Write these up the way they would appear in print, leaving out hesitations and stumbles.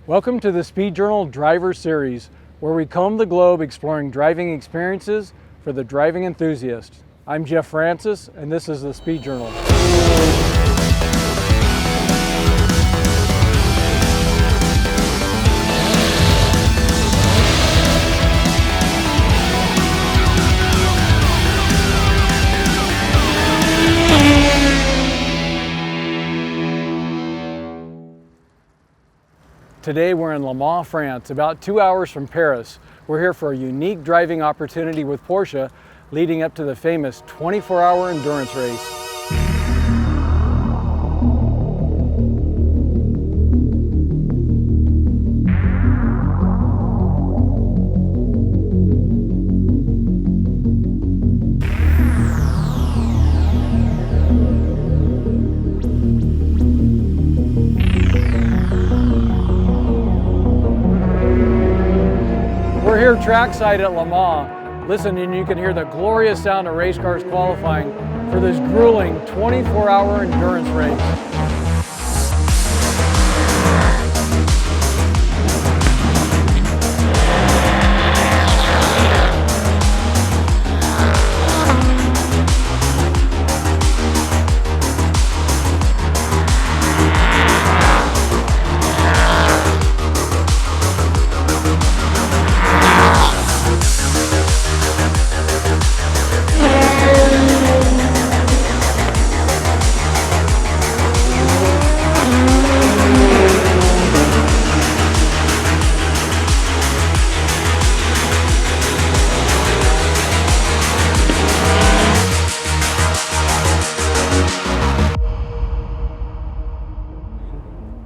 Welcome to the Speed Journal Driver Series, where we comb the globe exploring driving experiences for the driving enthusiast. I'm Jeff Francis, and this is the Speed Journal. Today we're in Le Mans, France, about 2 hours from Paris. We're here for a unique driving opportunity with Porsche leading up to the famous 24-hour endurance race. We're here trackside at Le Mans. Listen, and you can hear the glorious sound of race cars qualifying for this grueling 24-hour endurance race.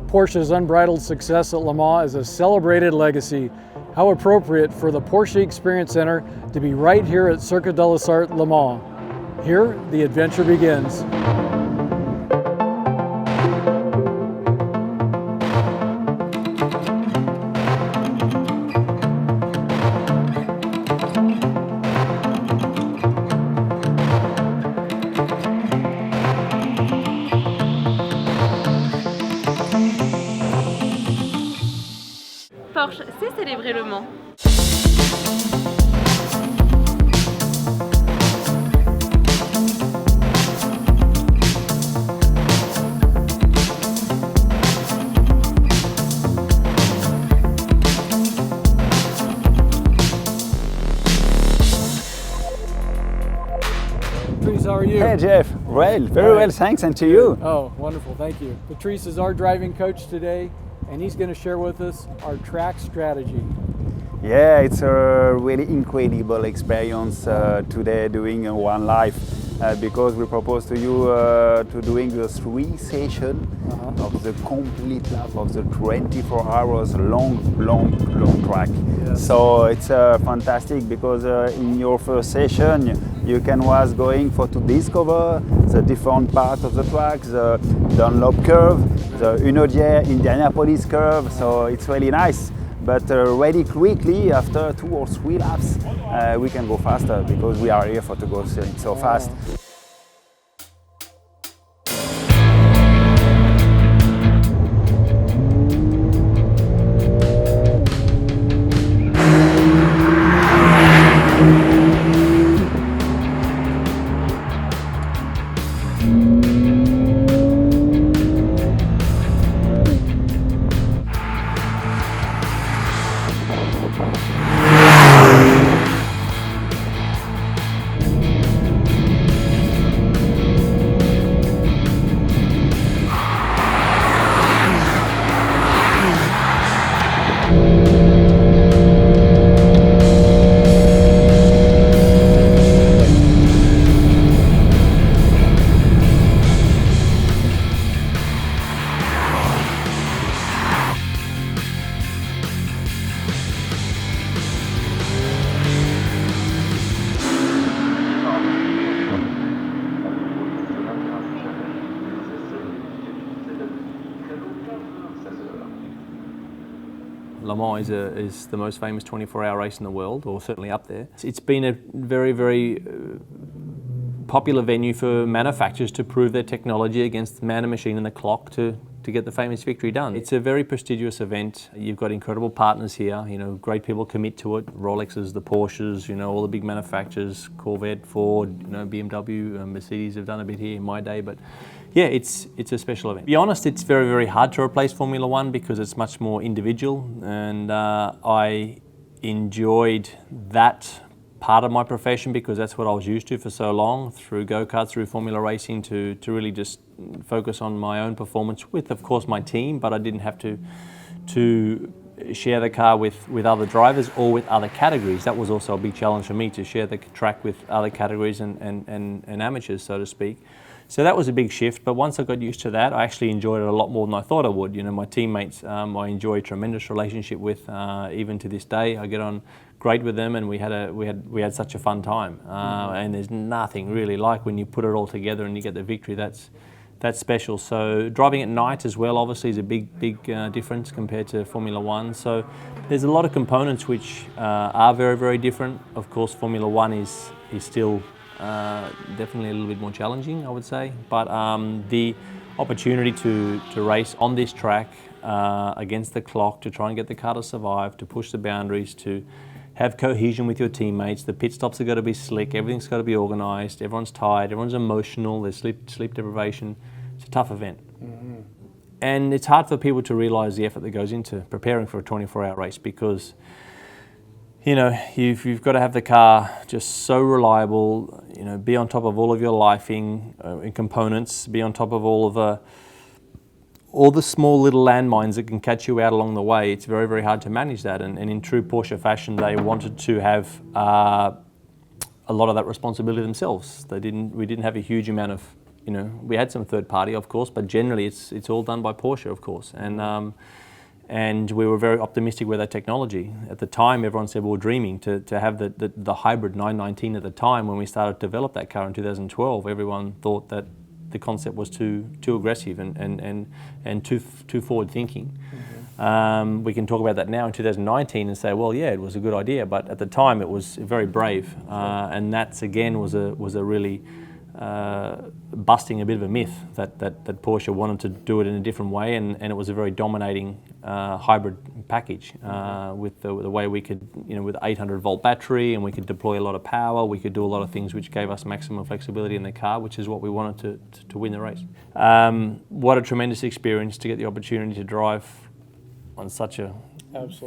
Porsche's unbridled success at Le Mans is a celebrated legacy. How appropriate for the Porsche Experience Center to be right here at Circuit de la Sarthe Le Mans. Here, the adventure begins. Porsche sait célébrer Le Mans. Patrice, how are you? Hey Jeff, well, very well, thanks, and to you. Oh, wonderful, thank you. Patrice is our driving coach today, and he's going to share with us our track strategy. Yeah, it's a really incredible experience today doing one life because we propose to you to doing the 3 sessions of the complete lap of the 24 hours long track. Yes. So it's fantastic because in your first session you can was going for to discover the different parts of the track, the Dunlop curve, the Indianapolis curve, so it's really nice. But really quickly, after 2 or 3 laps, we can go faster because we are here for to go so fast. Le Mans is the most famous 24-hour race in the world, or certainly up there. It's been a very popular venue for manufacturers to prove their technology against man and machine and the clock to get the famous victory done. It's a very prestigious event. You've got incredible partners here, great people commit to it. Rolexes, the Porsches, all the big manufacturers, Corvette, Ford, BMW, Mercedes have done a bit here in my day, but yeah, it's a special event. To be honest, it's very, very hard to replace Formula One because it's much more individual, and I enjoyed that part of my profession because that's what I was used to for so long, through go-karts, through formula racing, to really just focus on my own performance with, of course, my team, but I didn't have to share the car with other drivers or with other categories. That was also a big challenge for me, to share the track with other categories and amateurs, so to speak. So that was a big shift, but once I got used to that, I actually enjoyed it a lot more than I thought I would. My teammates, I enjoy a tremendous relationship with, even to this day. I get on great with them, and we had such a fun time. And there's nothing really like when you put it all together and you get the victory. That's special. So driving at night as well, obviously, is a big difference compared to Formula One. So there's a lot of components which are very, very different. Of course, Formula One is still definitely a little bit more challenging, I would say. But the opportunity to race on this track against the clock, to try and get the car to survive, to push the boundaries, to have cohesion with your teammates. The pit stops have got to be slick, everything's got to be organised, everyone's tired, everyone's emotional, there's sleep deprivation. It's a tough event. Mm-hmm. And it's hard for people to realise the effort that goes into preparing for a 24-hour race, because you've got to have the car just so reliable, be on top of all of your lifing components, be on top of all the small little landmines that can catch you out along the way. It's very, very hard to manage that. And in true Porsche fashion, they wanted to have a lot of that responsibility themselves. We didn't have a huge amount of, we had some third party, of course, but generally it's all done by Porsche, of course. And we were very optimistic with that technology. At the time, everyone said we were dreaming to have the hybrid 919 at the time. When we started to develop that car in 2012, everyone thought that the concept was too aggressive and too forward thinking. Mm-hmm. We can talk about that now in 2019 and say, well, yeah, it was a good idea, but at the time it was very brave, and that's again was a really busting a bit of a myth that Porsche wanted to do it in a different way, and it was a very dominating hybrid package with the way we could, with 800-volt battery, and we could deploy a lot of power, we could do a lot of things which gave us maximum flexibility in the car, which is what we wanted to win the race. What a tremendous experience to get the opportunity to drive on such a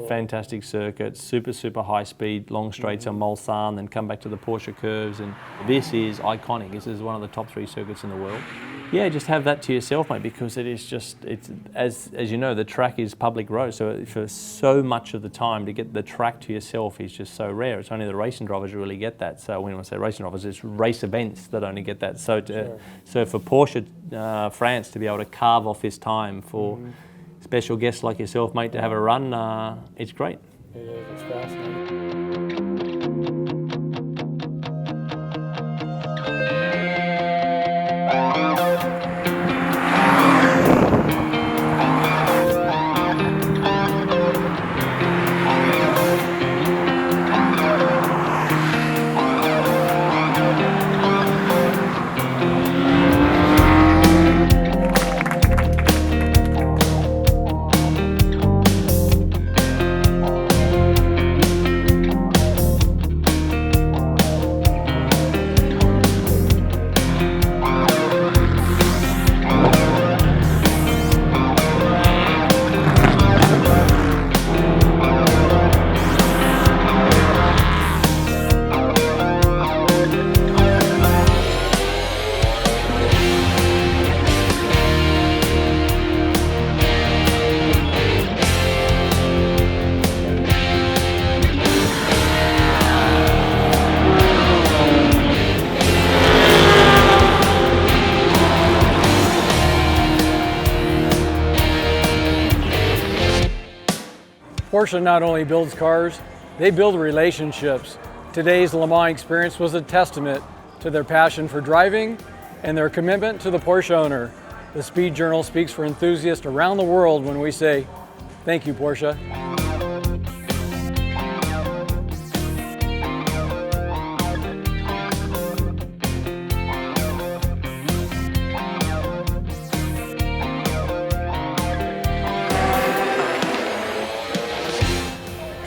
fantastic circuit, super high speed, long straights on Mulsanne, then come back to the Porsche curves, and this is iconic. This is one of the top 3 circuits in the world. Yeah, just have that to yourself, mate, because it's as you know, the track is public road, so for so much of the time to get the track to yourself is just so rare. It's only the racing drivers who really get that. So when I say racing drivers, it's race events that only get that. So so for Porsche France to be able to carve off this time for special guests like yourself, mate, to have a run, it's great. It is, it's fascinating. Porsche not only builds cars, they build relationships. Today's Le Mans experience was a testament to their passion for driving and their commitment to the Porsche owner. The Speed Journal speaks for enthusiasts around the world when we say, thank you, Porsche.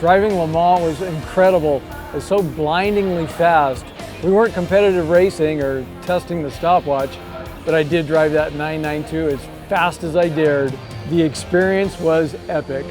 Driving Le Mans was incredible. It was so blindingly fast. We weren't competitive racing or testing the stopwatch, but I did drive that 992 as fast as I dared. The experience was epic.